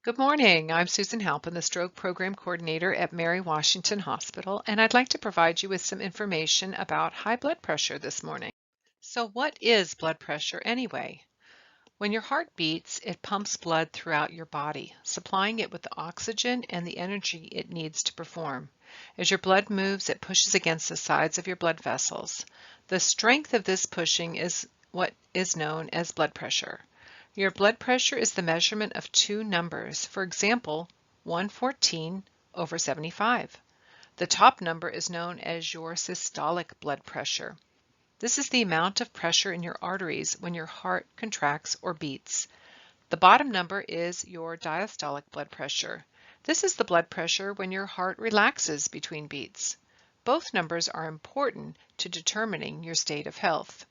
Good morning. I'm Susan Halpin, the Stroke Program Coordinator at Mary Washington Hospital, and I'd like to provide you with some information about high blood pressure this morning. So what is blood pressure anyway? When your heart beats, it pumps blood throughout your body, supplying it with the oxygen and the energy it needs to perform. As your blood moves, it pushes against the sides of your blood vessels. The strength of this pushing is what is known as blood pressure. Your blood pressure is the measurement of two numbers. For example, 114/75. The top number is known as your systolic blood pressure. This is the amount of pressure in your arteries when your heart contracts or beats. The bottom number is your diastolic blood pressure. This is the blood pressure when your heart relaxes between beats. Both numbers are important to determining your state of health.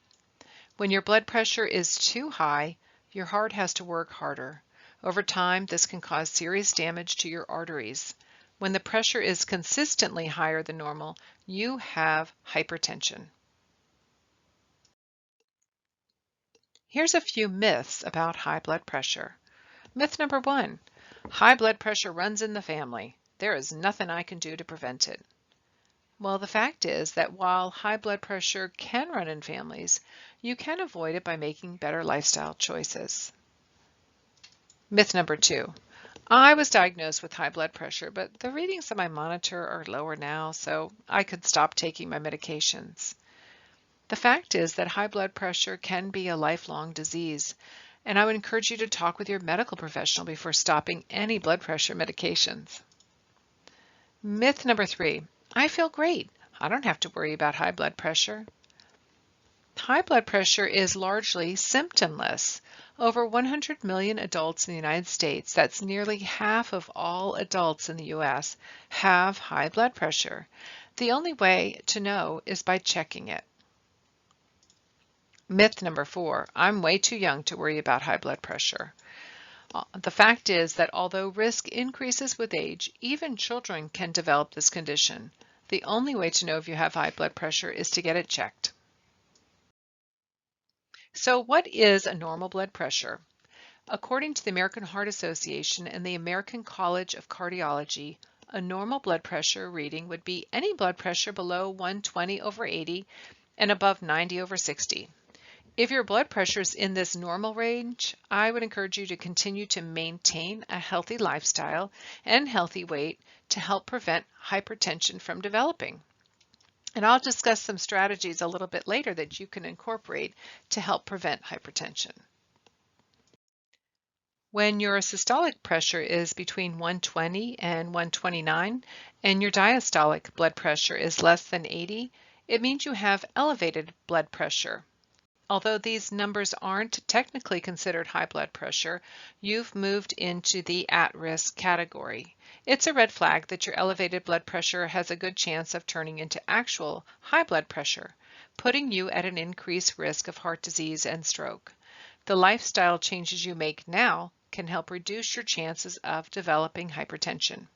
When your blood pressure is too high, your heart has to work harder. Over time, this can cause serious damage to your arteries. When the pressure is consistently higher than normal, you have hypertension. Here's a few myths about high blood pressure. Myth number 1, high blood pressure runs in the family. There is nothing I can do to prevent it. Well, the fact is that while high blood pressure can run in families, you can avoid it by making better lifestyle choices. Myth number 2, I was diagnosed with high blood pressure, but the readings on my monitor are lower now, so I could stop taking my medications. The fact is that high blood pressure can be a lifelong disease, and I would encourage you to talk with your medical professional before stopping any blood pressure medications. Myth number 3, I feel great. I don't have to worry about high blood pressure. High blood pressure is largely symptomless. Over 100 million adults in the United States, that's nearly half of all adults in the US, have high blood pressure. The only way to know is by checking it. Myth number 4, I'm way too young to worry about high blood pressure. The fact is that although risk increases with age, even children can develop this condition. The only way to know if you have high blood pressure is to get it checked. So what is a normal blood pressure? According to the American Heart Association and the American College of Cardiology, a normal blood pressure reading would be any blood pressure below 120/80 and above 90/60. If your blood pressure is in this normal range, I would encourage you to continue to maintain a healthy lifestyle and healthy weight to help prevent hypertension from developing. And I'll discuss some strategies a little bit later that you can incorporate to help prevent hypertension. When your systolic pressure is between 120 and 129 and your diastolic blood pressure is less than 80, it means you have elevated blood pressure. Although these numbers aren't technically considered high blood pressure, you've moved into the at-risk category. It's a red flag that your elevated blood pressure has a good chance of turning into actual high blood pressure, putting you at an increased risk of heart disease and stroke. The lifestyle changes you make now can help reduce your chances of developing hypertension.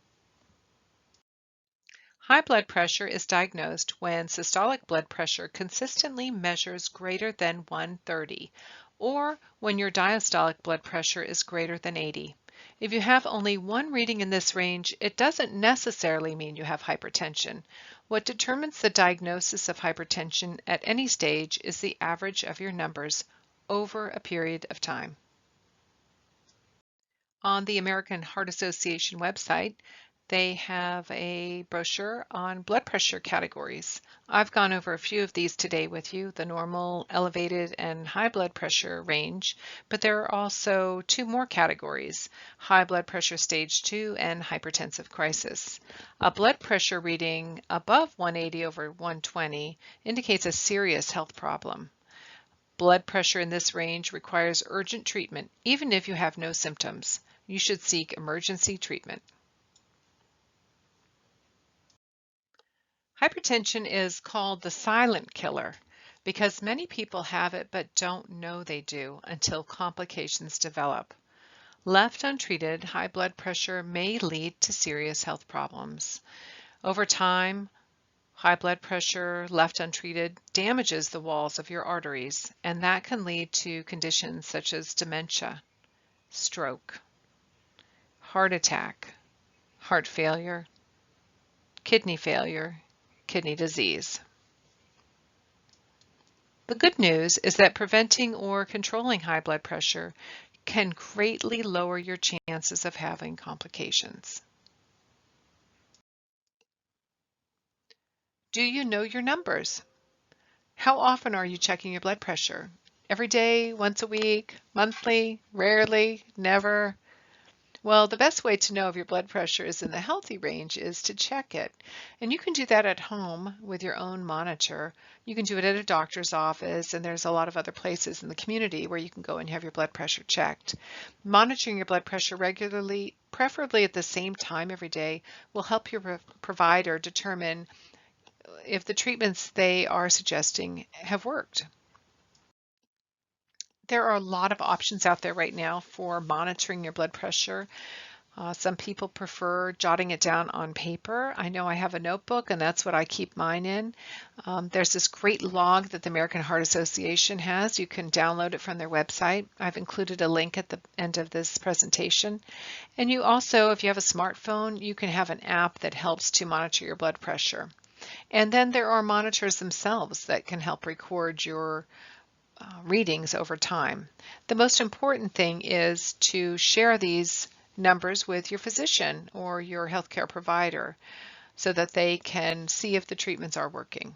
High blood pressure is diagnosed when systolic blood pressure consistently measures greater than 130, or when your diastolic blood pressure is greater than 80. If you have only one reading in this range, it doesn't necessarily mean you have hypertension. What determines the diagnosis of hypertension at any stage is the average of your numbers over a period of time. On the American Heart Association website, they have a brochure on blood pressure categories. I've gone over a few of these today with you, the normal, elevated, and high blood pressure range, but there are also two more categories, high blood pressure stage 2 and hypertensive crisis. A blood pressure reading above 180/120 indicates a serious health problem. Blood pressure in this range requires urgent treatment, even if you have no symptoms. You should seek emergency treatment. Hypertension is called the silent killer because many people have it but don't know they do until complications develop. Left untreated, high blood pressure may lead to serious health problems. Over time, high blood pressure left untreated damages the walls of your arteries, and that can lead to conditions such as dementia, stroke, heart attack, heart failure, kidney disease. The good news is that preventing or controlling high blood pressure can greatly lower your chances of having complications. Do you know your numbers? How often are you checking your blood pressure? Every day, once a week, monthly, rarely, never? Well, the best way to know if your blood pressure is in the healthy range is to check it. And you can do that at home with your own monitor. You can do it at a doctor's office, and there's a lot of other places in the community where you can go and have your blood pressure checked. Monitoring your blood pressure regularly, preferably at the same time every day, will help your provider determine if the treatments they are suggesting have worked. There are a lot of options out there right now for monitoring your blood pressure. Some people prefer jotting it down on paper. I know I have a notebook and that's what I keep mine in. There's this great log that the American Heart Association has. You can download it from their website. I've included a link at the end of this presentation. And you also, if you have a smartphone, you can have an app that helps to monitor your blood pressure. And then there are monitors themselves that can help record your readings over time. The most important thing is to share these numbers with your physician or your healthcare provider so that they can see if the treatments are working.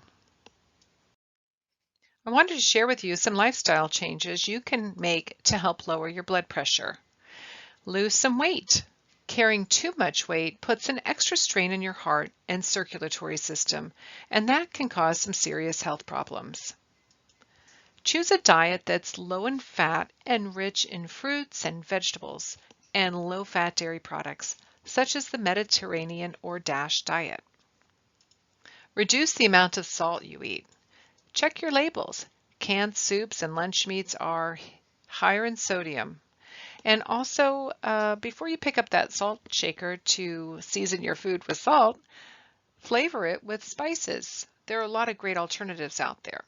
I wanted to share with you some lifestyle changes you can make to help lower your blood pressure. Lose some weight. Carrying too much weight puts an extra strain on your heart and circulatory system, and that can cause some serious health problems. Choose a diet that's low in fat and rich in fruits and vegetables and low-fat dairy products, such as the Mediterranean or DASH diet. Reduce the amount of salt you eat. Check your labels. Canned soups and lunch meats are higher in sodium. And also, before you pick up that salt shaker to season your food with salt, flavor it with spices. There are a lot of great alternatives out there.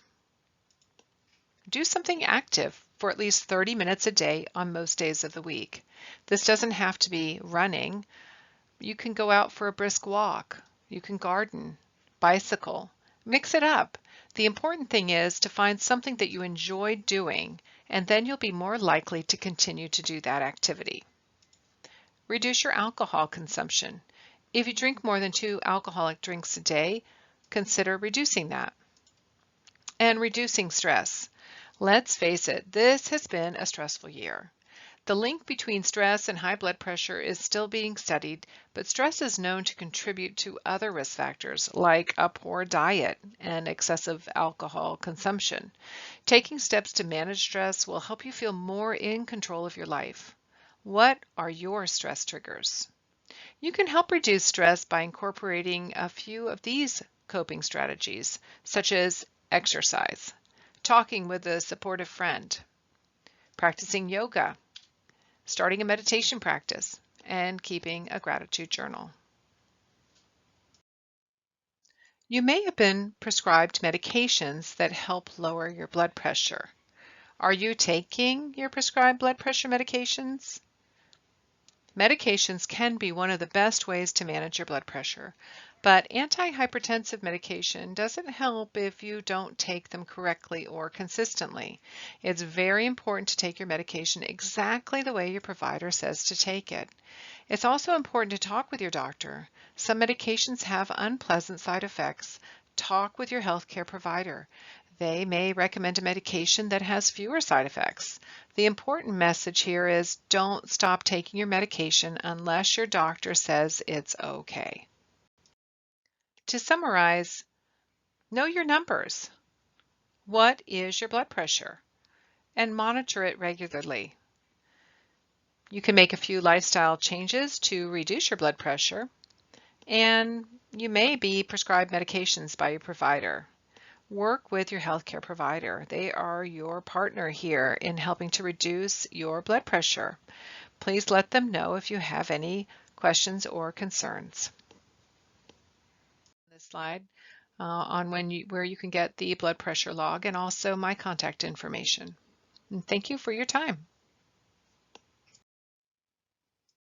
Do something active for at least 30 minutes a day on most days of the week. This doesn't have to be running. You can go out for a brisk walk. You can garden, bicycle, mix it up. The important thing is to find something that you enjoy doing, and then you'll be more likely to continue to do that activity. Reduce your alcohol consumption. If you drink more than 2 alcoholic drinks a day, consider reducing that. And reducing stress. Let's face it, this has been a stressful year. The link between stress and high blood pressure is still being studied, but stress is known to contribute to other risk factors like a poor diet and excessive alcohol consumption. Taking steps to manage stress will help you feel more in control of your life. What are your stress triggers? You can help reduce stress by incorporating a few of these coping strategies, such as exercise, talking with a supportive friend, practicing yoga, starting a meditation practice, and keeping a gratitude journal. You may have been prescribed medications that help lower your blood pressure. Are you taking your prescribed blood pressure medications? Medications can be one of the best ways to manage your blood pressure, but antihypertensive medication doesn't help if you don't take them correctly or consistently. It's very important to take your medication exactly the way your provider says to take it. It's also important to talk with your doctor. Some medications have unpleasant side effects. Talk with your healthcare provider. They may recommend a medication that has fewer side effects. The important message here is don't stop taking your medication unless your doctor says it's okay. To summarize, know your numbers. What is your blood pressure? And monitor it regularly. You can make a few lifestyle changes to reduce your blood pressure, and you may be prescribed medications by your provider. Work with your healthcare provider. They are your partner here in helping to reduce your blood pressure. Please let them know if you have any questions or concerns. This slide on where you can get the blood pressure log and also my contact information. And thank you for your time.